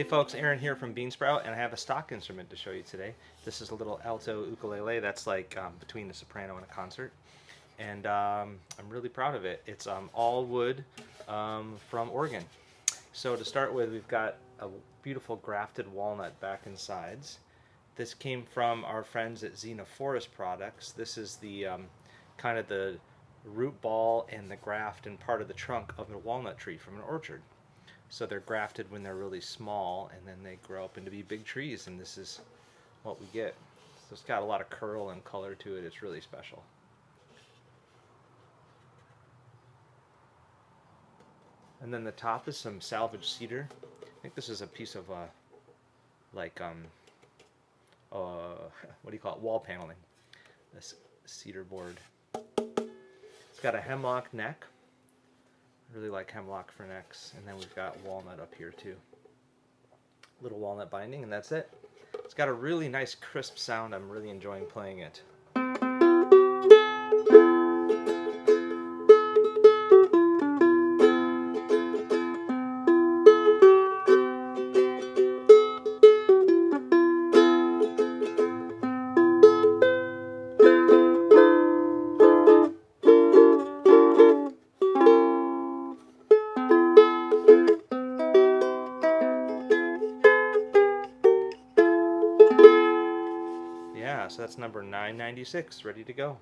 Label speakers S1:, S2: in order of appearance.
S1: Hey folks, Aaron here from Beansprout, and I have a stock instrument to show you today. This is a little alto ukulele that's like between a soprano and a concert, and I'm really proud of it. It's all wood from Oregon. So to start with, we've got a beautiful grafted walnut back and sides. This came from our friends at Xena Forest Products. This is the kind of the root ball and the graft and part of the trunk of a walnut tree from an orchard. So they're grafted when they're really small, and then they grow up into be big trees, and this is what we get. So it's got a lot of curl and color to it. It's really special. And then the top is some salvage cedar. I think this is a piece of what do you call it? Wall paneling. This cedar board. It's got a hemlock neck. I really like hemlock for necks, and then we've got walnut up here too. Little walnut binding, and that's it. It's got a really nice crisp sound. I'm really enjoying playing it. Yeah, so that's number 996, ready to go.